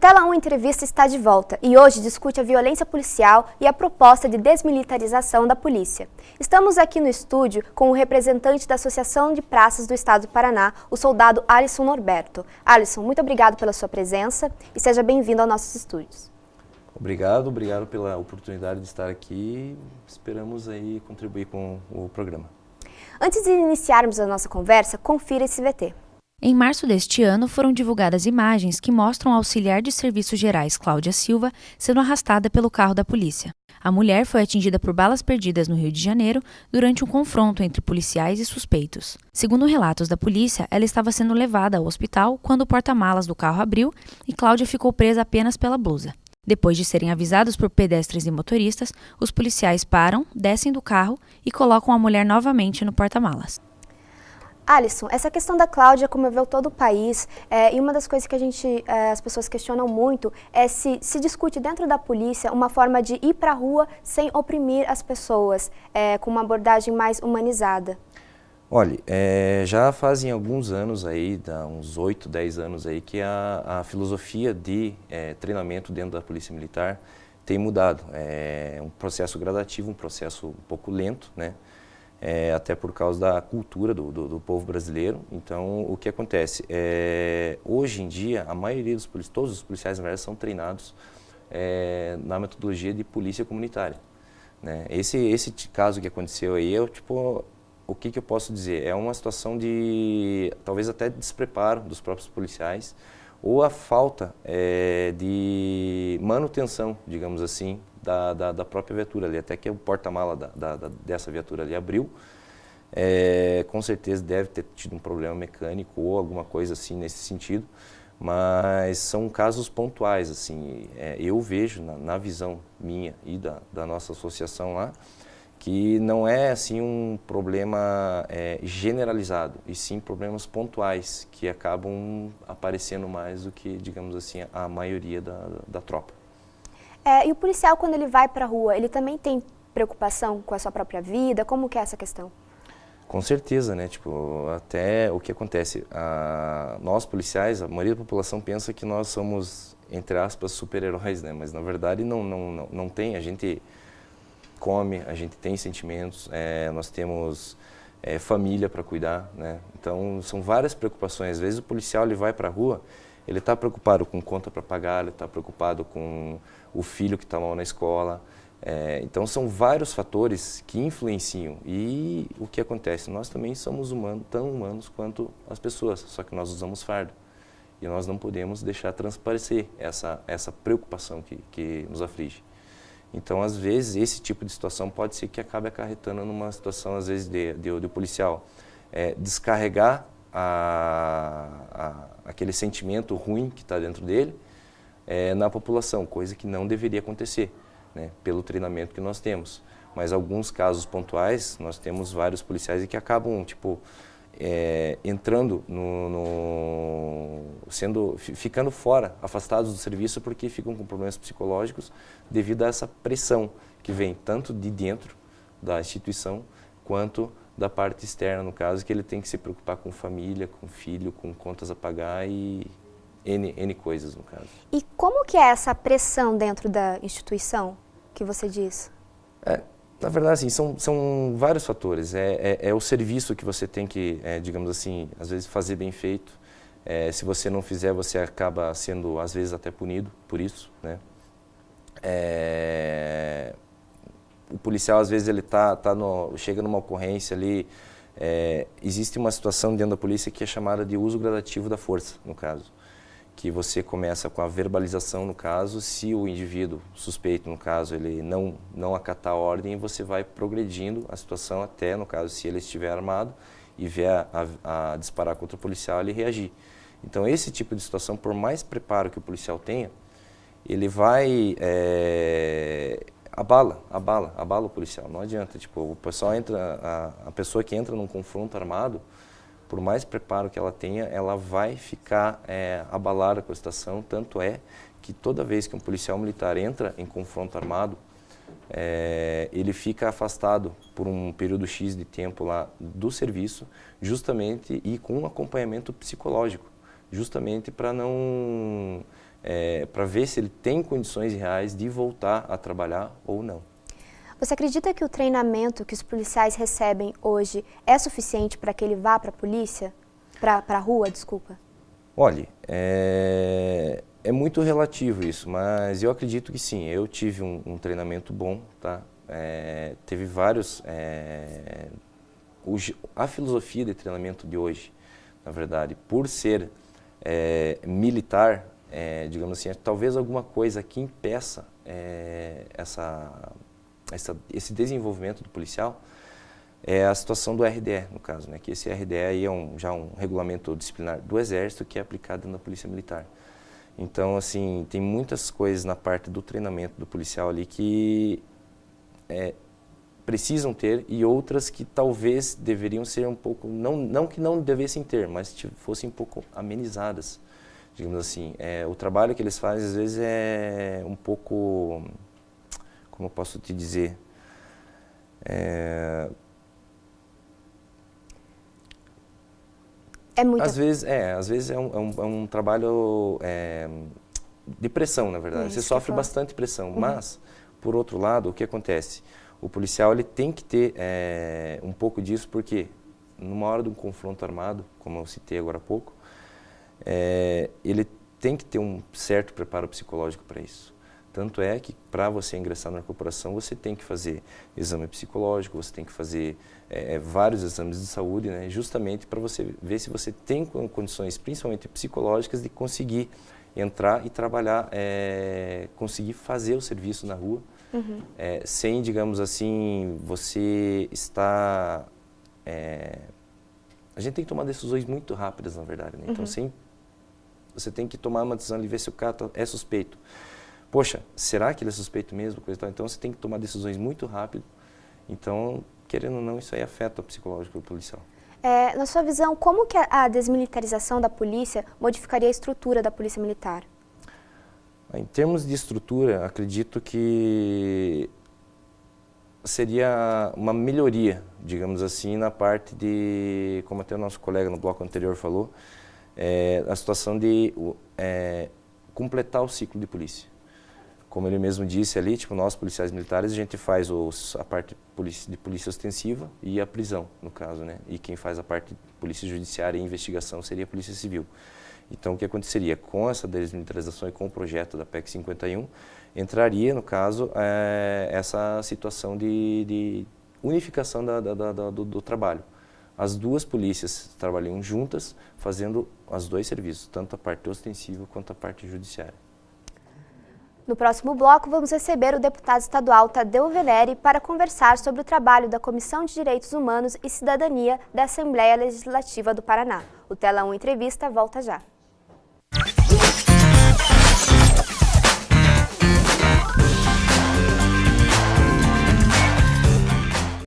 Tela 1 Entrevista está de volta e hoje discute a violência policial e a proposta de desmilitarização da polícia. Estamos aqui no estúdio com o representante da Associação de Praças do Estado do Paraná, o soldado Alisson Norberto. Alisson, muito obrigado pela sua presença e seja bem-vindo aos nossos estúdios. Obrigado pela oportunidade de estar aqui. Esperamos aí contribuir com o programa. Antes de iniciarmos a nossa conversa, confira esse VT. Em março deste ano, foram divulgadas imagens que mostram a auxiliar de serviços gerais Cláudia Silva sendo arrastada pelo carro da polícia. A mulher foi atingida por balas perdidas no Rio de Janeiro durante um confronto entre policiais e suspeitos. Segundo relatos da polícia, ela estava sendo levada ao hospital quando o porta-malas do carro abriu e Cláudia ficou presa apenas pela blusa. Depois de serem avisados por pedestres e motoristas, os policiais param, descem do carro e colocam a mulher novamente no porta-malas. Alisson, essa questão da Cláudia comoveu todo o país e uma das coisas que as pessoas questionam muito é se discute dentro da polícia uma forma de ir para a rua sem oprimir as pessoas, com uma abordagem mais humanizada. Olha, já fazem alguns anos aí, uns 8, 10 anos aí, que a filosofia de treinamento dentro da Polícia Militar tem mudado. É um processo gradativo, um processo um pouco lento, né? Até por causa da cultura do povo brasileiro. Então, o que acontece? Hoje em dia, a maioria todos os policiais, na verdade, são treinados na metodologia de polícia comunitária, né? Esse caso que aconteceu aí, o que eu posso dizer? É uma situação de, talvez até despreparo dos próprios policiais, ou a falta de manutenção, digamos assim, da própria viatura ali, até que o porta-mala dessa viatura ali abriu, com certeza deve ter tido um problema mecânico ou alguma coisa assim nesse sentido, mas são casos pontuais, assim, eu vejo na visão minha e da nossa associação lá, que não é assim um problema generalizado, e sim problemas pontuais que acabam aparecendo mais do que, digamos assim, a maioria da tropa. E o policial, quando ele vai para a rua, ele também tem preocupação com a sua própria vida? Como que é essa questão? Com certeza, né? Até o que acontece, nós policiais, a maioria da população pensa que nós somos, entre aspas, super-heróis, né? Mas na verdade não tem, a gente come, a gente tem sentimentos, nós temos família para cuidar, né? Então são várias preocupações. Às vezes o policial ele vai para a rua, ele está preocupado com conta para pagar, ele está preocupado com o filho que está mal na escola. Então são vários fatores que influenciam. E o que acontece? Nós também somos tão humanos quanto as pessoas, só que nós usamos fardo. E nós não podemos deixar transparecer essa preocupação que nos aflige. Então, às vezes, esse tipo de situação pode ser que acabe acarretando numa situação, às vezes, de policial descarregar aquele sentimento ruim que está dentro dele na população, coisa que não deveria acontecer, né, pelo treinamento que nós temos. Mas alguns casos pontuais, nós temos vários policiais que acabam, entrando ficando fora, afastados do serviço porque ficam com problemas psicológicos devido a essa pressão que vem tanto de dentro da instituição quanto da parte externa, no caso, que ele tem que se preocupar com família, com filho, com contas a pagar e N coisas, no caso. E como que é essa pressão dentro da instituição que você diz? Na verdade, assim, são vários fatores. É o serviço que você tem que, digamos assim, às vezes fazer bem feito. Se você não fizer, você acaba sendo, às vezes, até punido por isso, né? O policial, às vezes, ele chega numa ocorrência ali, existe uma situação dentro da polícia que é chamada de uso gradativo da força, no caso. Que você começa com a verbalização, no caso, se o indivíduo suspeito, no caso, ele não acatar a ordem, você vai progredindo a situação até, no caso, se ele estiver armado e vier a disparar contra o policial, ele reagir. Então, esse tipo de situação, por mais preparo que o policial tenha, ele vai... abala o policial, não adianta. O pessoal a pessoa que entra num confronto armado, por mais preparo que ela tenha, ela vai ficar abalada com a situação. Tanto é que toda vez que um policial militar entra em confronto armado, ele fica afastado por um período X de tempo lá do serviço, justamente e com um acompanhamento psicológico, justamente para não para ver se ele tem condições reais de voltar a trabalhar ou não. Você acredita que o treinamento que os policiais recebem hoje é suficiente para que ele vá para a polícia? Para a rua, desculpa. Olha, é muito relativo isso, mas eu acredito que sim. Eu tive um treinamento bom, tá? Teve vários... a filosofia de treinamento de hoje, na verdade, por ser militar, digamos assim, talvez alguma coisa que impeça esse desenvolvimento do policial é a situação do RDE, no caso, né? Que esse RDE aí é já um regulamento disciplinar do Exército que é aplicado na Polícia Militar. Então, assim, tem muitas coisas na parte do treinamento do policial ali que precisam ter e outras que talvez deveriam ser um pouco, não que não devessem ter, mas fossem um pouco amenizadas, digamos assim. O trabalho que eles fazem, às vezes, é um pouco... Como eu posso te dizer? Às vezes é um trabalho de pressão, na verdade. Você sofre bastante pressão, mas, por outro lado, o que acontece? O policial ele tem que ter um pouco disso, porque numa hora de um confronto armado, como eu citei agora há pouco, ele tem que ter um certo preparo psicológico para isso. Tanto é que, para você ingressar na corporação, você tem que fazer exame psicológico, você tem que fazer vários exames de saúde, né, justamente para você ver se você tem condições, principalmente psicológicas, de conseguir entrar e trabalhar, conseguir fazer o serviço na rua, sem, digamos assim, você estar... a gente tem que tomar decisões muito rápidas, na verdade, né? Então, você tem que tomar uma decisão e ver se o cara é suspeito. Poxa, será que ele é suspeito mesmo? Então, você tem que tomar decisões muito rápido. Então, querendo ou não, isso aí afeta o psicológico do policial. Na sua visão, como que a desmilitarização da polícia modificaria a estrutura da polícia militar? Em termos de estrutura, acredito que seria uma melhoria, digamos assim, na parte de, como até o nosso colega no bloco anterior falou, a situação de completar o ciclo de polícia. Como ele mesmo disse ali, tipo, nós policiais militares, a gente faz a parte de polícia ostensiva e a prisão, no caso, né? E quem faz a parte de polícia judiciária e investigação seria a polícia civil. Então, o que aconteceria? Com essa desmilitarização e com o projeto da PEC 51, entraria, no caso, essa situação de unificação do trabalho. As duas polícias trabalham juntas, fazendo os dois serviços, tanto a parte ostensiva quanto a parte judiciária. No próximo bloco, vamos receber o deputado estadual Tadeu Venere para conversar sobre o trabalho da Comissão de Direitos Humanos e Cidadania da Assembleia Legislativa do Paraná. O Tela 1 Entrevista volta já.